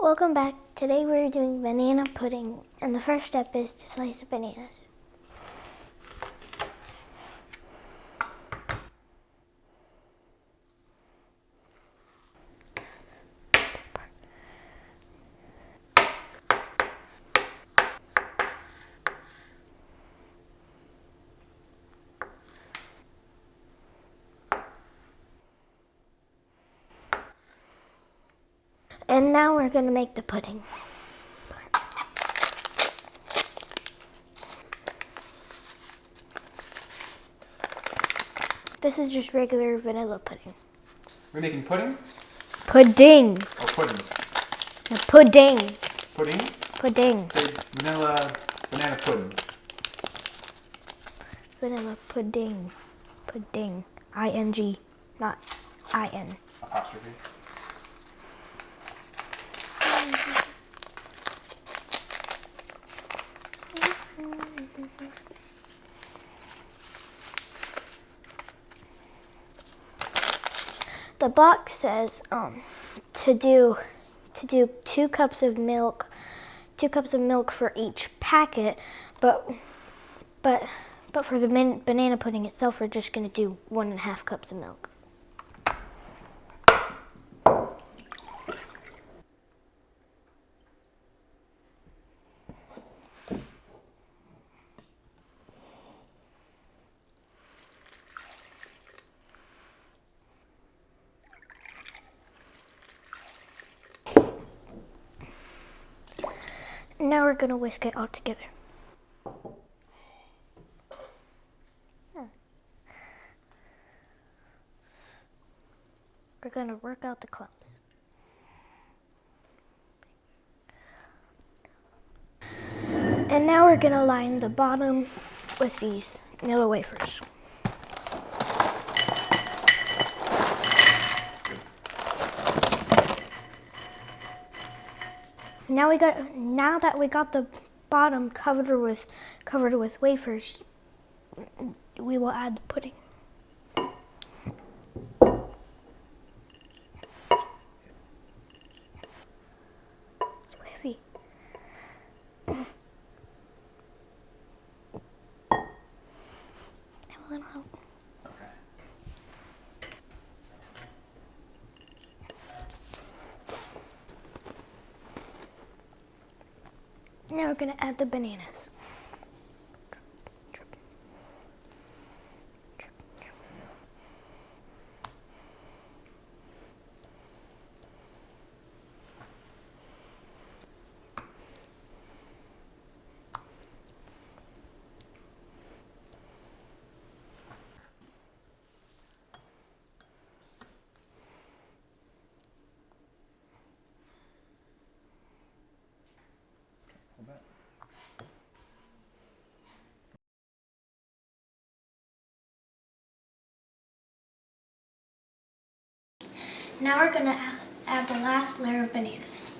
Welcome back. Today we're doing banana pudding, and the first step is to slice the bananas. And now we're going to make the pudding. This is just regular vanilla pudding. We're making pudding? Pudding. Or pudding? No, pudding. Pudding? Pudding. Vanilla banana pudding. Vanilla pudding. Pudding. I-N-G, not I-N. Apostrophe. The box says to do 2 cups of milk, 2 cups of milk for each packet, but for the banana pudding itself, we're just going to do 1.5 cups of milk. Now we're going to whisk it all together. We're going to work out the clumps. And now we're going to line the bottom with these Nilla wafers. Now that we got the bottom covered with wafers, we will add the pudding. It's wavy. Have a little help. Okay. Now we're going to add the bananas. Now we're going to add the last layer of bananas.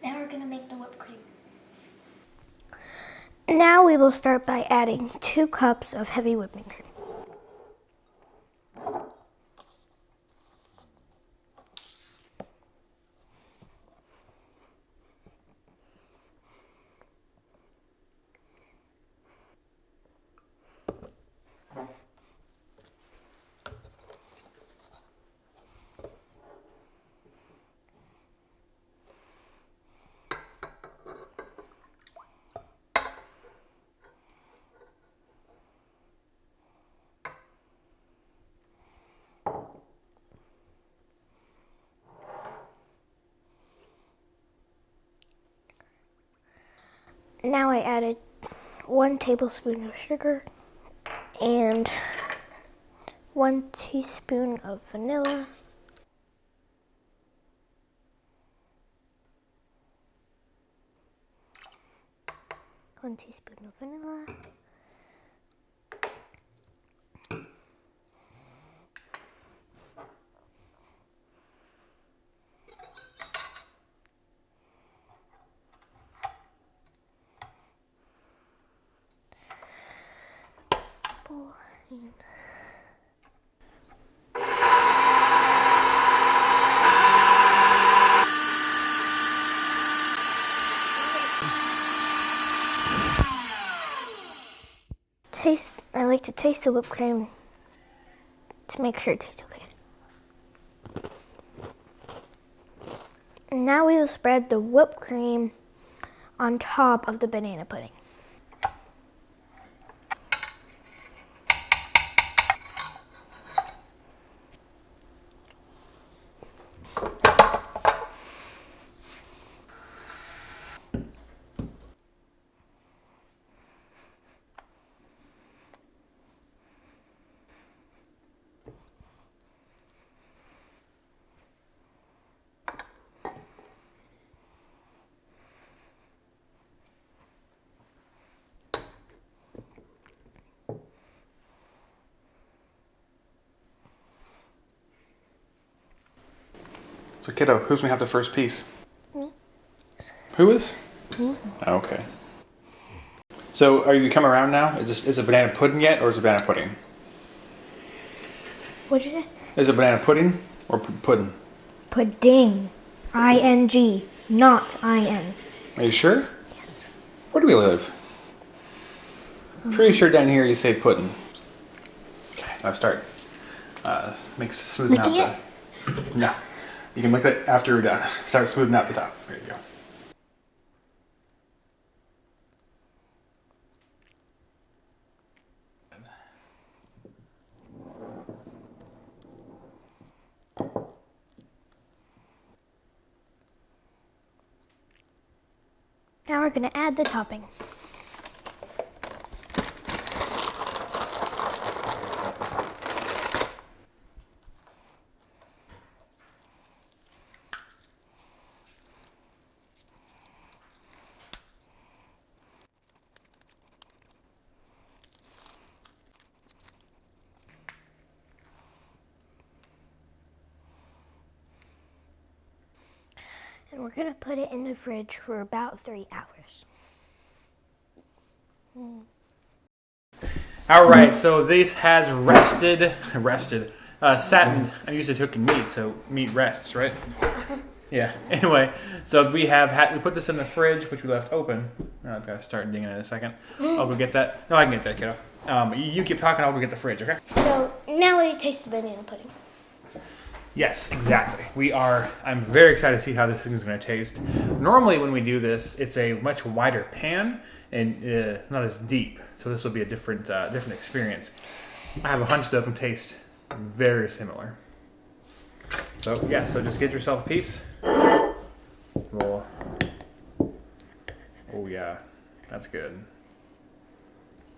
Now we're going to make the whipped cream. Now we will start by adding 2 cups of heavy whipping cream. Now I added 1 tablespoon of sugar and 1 teaspoon of vanilla. 1 teaspoon of vanilla. And I like to taste the whipped cream to make sure it tastes okay. And now we will spread the whipped cream on top of the banana pudding. So kiddo, who's gonna have the first piece? Me. Who is? Me. Okay. So are you come around now? Is it banana pudding yet, or is it banana pudding? What'd you say? Is it banana pudding or pudding? Pudding. I-N-G, not I-N. Are you sure? Yes. Where do we live? Pretty sure down here you say pudding. Okay, now start. Make smoothing out Licking the. No, you can lick it after we're done. Start smoothing out the top. There you go. Now we're gonna add the topping. And we're gonna put it in the fridge for about 3 hours. All right, so this has sat. I'm used to cooking meat, so meat rests, right? Yeah. Anyway, so we put this in the fridge, which we left open. I've got to start digging in a second. I'll go get that. No, I can get that, kiddo. You keep talking. I'll go get the fridge, okay? So now we taste the banana pudding. Yes, exactly. I'm very excited to see how this thing is going to taste. Normally, when we do this, it's a much wider pan and not as deep. So this will be a different experience. I have a hunch that it'll taste very similar. So yeah, so just get yourself a piece. Roll. Oh yeah, that's good.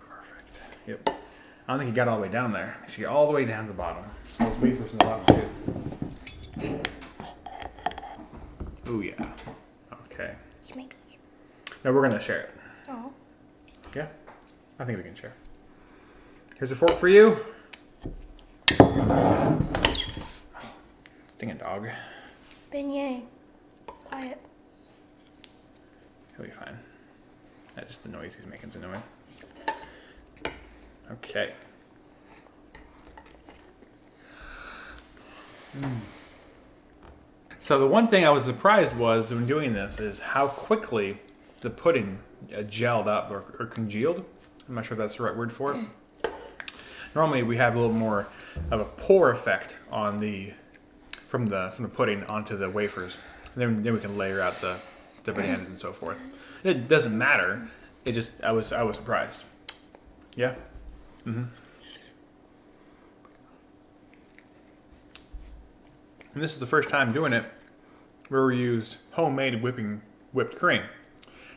Perfect. Yep. I don't think you got all the way down there. You should get all the way down to the bottom. Those wafers in the bottom too. Oh yeah. Okay. Maybe. Now we're gonna share it. Oh. Yeah, I think we can share. Here's a fork for you. Stinging dog. Beignet. Quiet. He'll be fine. That's just the noise he's making's annoying. Okay. So the one thing I was surprised was when doing this is how quickly the pudding gelled up or congealed. I'm not sure if that's the right word for it. Normally we have a little more of a pour effect on from the pudding onto the wafers. Then we can layer out the bananas and so forth. It doesn't matter. It just I was surprised. Yeah. Mm-hmm. And this is the first time doing it where we used homemade whipped cream.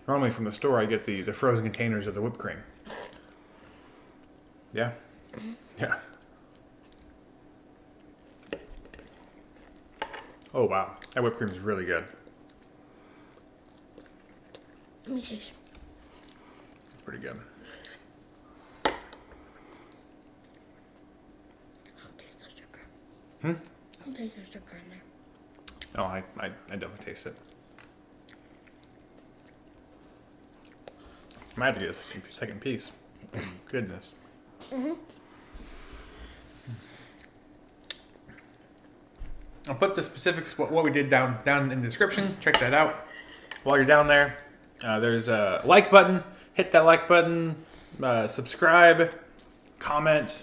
Normally from the store I get the frozen containers of the whipped cream. Yeah? Yeah. Oh wow, that whipped cream is really good. Let me taste. pretty good. I'll taste the sugar. Hmm? I'll taste the sugar in there. Oh, I definitely taste it. I might have to get a second piece. Goodness. I'll put the specifics, what we did down in the description. Check that out. While you're down there, there's a like button. Hit that like button. Subscribe. Comment.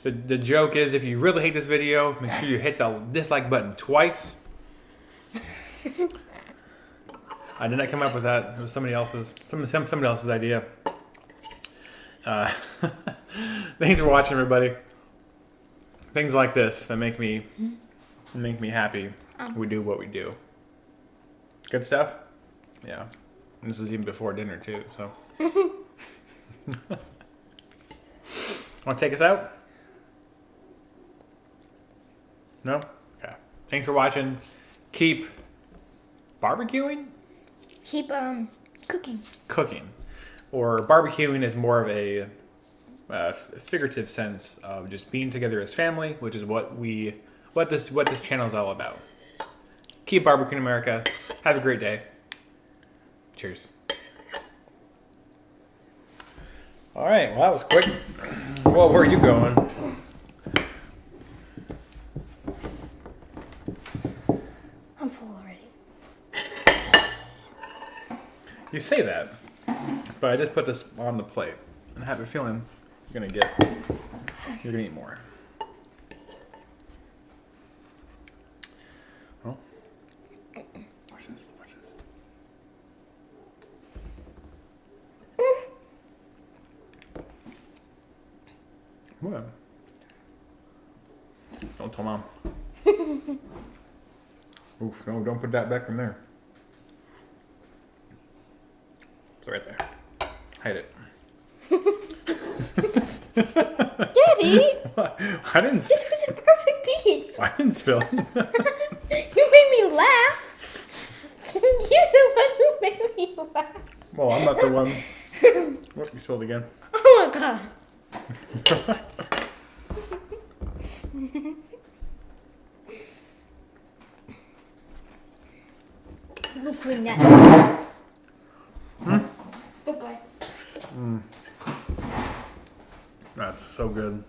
The joke is, if you really hate this video, make sure you hit the dislike button twice. I did not come up with that. It was somebody else's idea. Thanks for watching, everybody. Things like this that make me happy. We do what we do. Good stuff? Yeah. And this is even before dinner too, so. Want to take us out? No? Okay. Thanks for watching. Keep barbecuing? Keep cooking. Cooking. Or barbecuing is more of a figurative sense of just being together as family, which is what this channel is all about. Keep barbecuing, America. Have a great day. Cheers. All right, well, that was quick. Well, where are you going? I'm full already. You say that, but I just put this on the plate, and I have a feeling you're gonna eat more. Oh, watch this. Watch this. What? Don't tell Mom. Oof, no, don't put that back in there. It's right there. Hide it. Daddy! What? I didn't. This was a perfect piece. I didn't spill. You made me laugh. You're the one who made me laugh. Well, I'm not the one. What? You spilled again. Oh my god. We'll clean that. Goodbye. That's so good.